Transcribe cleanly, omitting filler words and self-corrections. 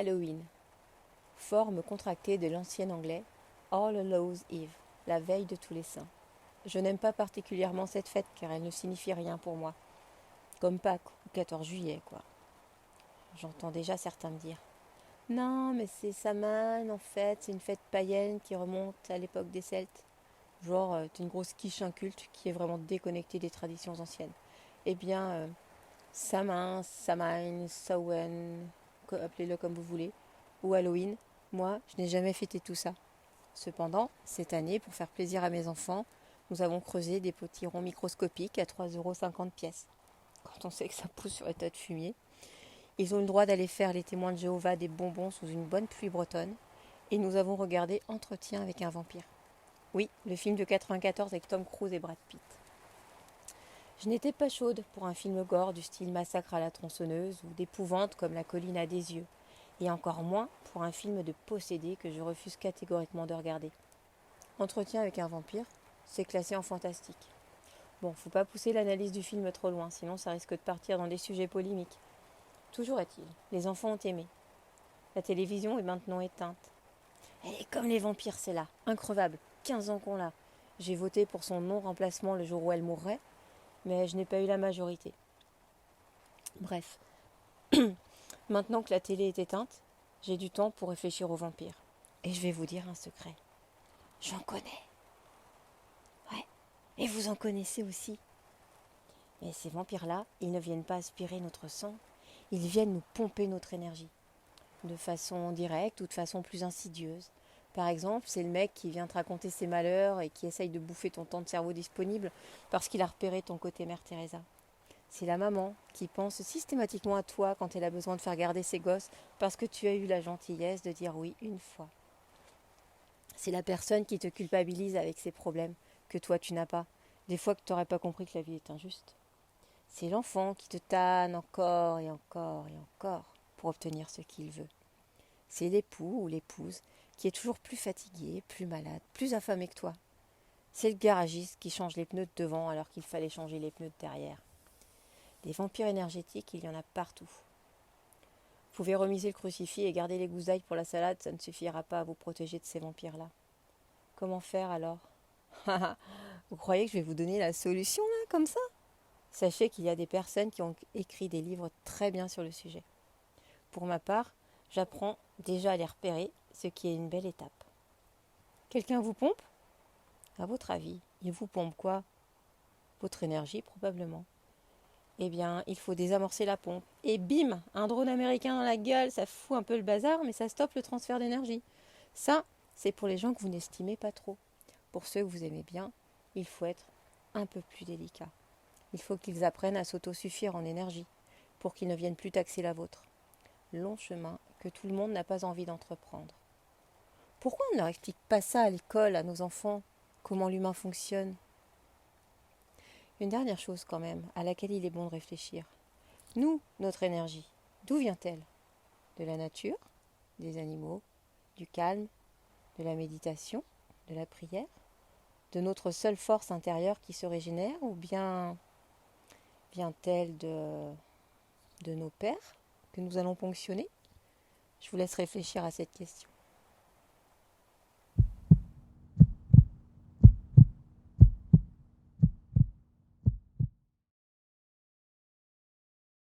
Halloween, forme contractée de l'ancien anglais All Hallows Eve, la veille de tous les saints. Je n'aime pas particulièrement cette fête car elle ne signifie rien pour moi, comme Pâques ou 14 juillet, quoi. J'entends déjà certains me dire non, mais c'est Samhain en fait, c'est une fête païenne qui remonte à l'époque des Celtes. Genre, t'es une grosse quiche inculte qui est vraiment déconnectée des traditions anciennes. Eh bien, Samhain, Samhain, Samhain, appelez-le comme vous voulez, ou Halloween, moi, je n'ai jamais fêté tout ça. Cependant, cette année, pour faire plaisir à mes enfants, nous avons creusé des potirons microscopiques à 3,50 € pièce. Quand on sait que ça pousse sur les tas de fumier. Ils ont eu le droit d'aller faire les témoins de Jéhovah des bonbons sous une bonne pluie bretonne. Et nous avons regardé Entretien avec un vampire. Oui, le film de 94 avec Tom Cruise et Brad Pitt. Je n'étais pas chaude pour un film gore du style Massacre à la tronçonneuse ou d'épouvante comme La colline à des yeux. Et encore moins pour un film de possédé que je refuse catégoriquement de regarder. Entretien avec un vampire, c'est classé en fantastique. Bon, faut pas pousser l'analyse du film trop loin, sinon ça risque de partir dans des sujets polémiques. Toujours est-il, les enfants ont aimé. La télévision est maintenant éteinte. Et comme les vampires, c'est là, increvable, 15 ans qu'on l'a. J'ai voté pour son non-remplacement le jour où elle mourrait, mais je n'ai pas eu la majorité. Bref, maintenant que la télé est éteinte, j'ai du temps pour réfléchir aux vampires. Et je vais vous dire un secret. J'en connais. Ouais, et vous en connaissez aussi. Mais ces vampires-là, ils ne viennent pas aspirer notre sang, ils viennent nous pomper notre énergie. De façon directe ou de façon plus insidieuse. Par exemple, c'est le mec qui vient te raconter ses malheurs et qui essaye de bouffer ton temps de cerveau disponible parce qu'il a repéré ton côté Mère Teresa. C'est la maman qui pense systématiquement à toi quand elle a besoin de faire garder ses gosses parce que tu as eu la gentillesse de dire oui une fois. C'est la personne qui te culpabilise avec ses problèmes que toi tu n'as pas, des fois que tu n'aurais pas compris que la vie est injuste. C'est l'enfant qui te tanne encore et encore et encore pour obtenir ce qu'il veut. C'est l'époux ou l'épouse qui est toujours plus fatigué, plus malade, plus affamé que toi. C'est le garagiste qui change les pneus de devant alors qu'il fallait changer les pneus de derrière. Des vampires énergétiques, il y en a partout. Vous pouvez remiser le crucifix et garder les gousses d'ail pour la salade, ça ne suffira pas à vous protéger de ces vampires-là. Comment faire alors? Vous croyez que je vais vous donner la solution là, comme ça? Sachez qu'il y a des personnes qui ont écrit des livres très bien sur le sujet. Pour ma part, j'apprends déjà à les repérer, ce qui est une belle étape. Quelqu'un vous pompe? À votre avis, il vous pompe quoi? Votre énergie probablement. Eh bien, il faut désamorcer la pompe. Et bim, un drone américain dans la gueule, ça fout un peu le bazar, mais ça stoppe le transfert d'énergie. Ça, c'est pour les gens que vous n'estimez pas trop. Pour ceux que vous aimez bien, il faut être un peu plus délicat. Il faut qu'ils apprennent à s'autosuffire en énergie, pour qu'ils ne viennent plus taxer la vôtre. Long chemin que tout le monde n'a pas envie d'entreprendre. Pourquoi on ne leur explique pas ça à l'école, à nos enfants, comment l'humain fonctionne? Une dernière chose quand même, à laquelle il est bon de réfléchir. Nous, notre énergie, d'où vient-elle? De la nature, des animaux, du calme, de la méditation, de la prière, de notre seule force intérieure qui se régénère, ou bien vient-elle de nos pères que nous allons ponctionner? Je vous laisse réfléchir à cette question.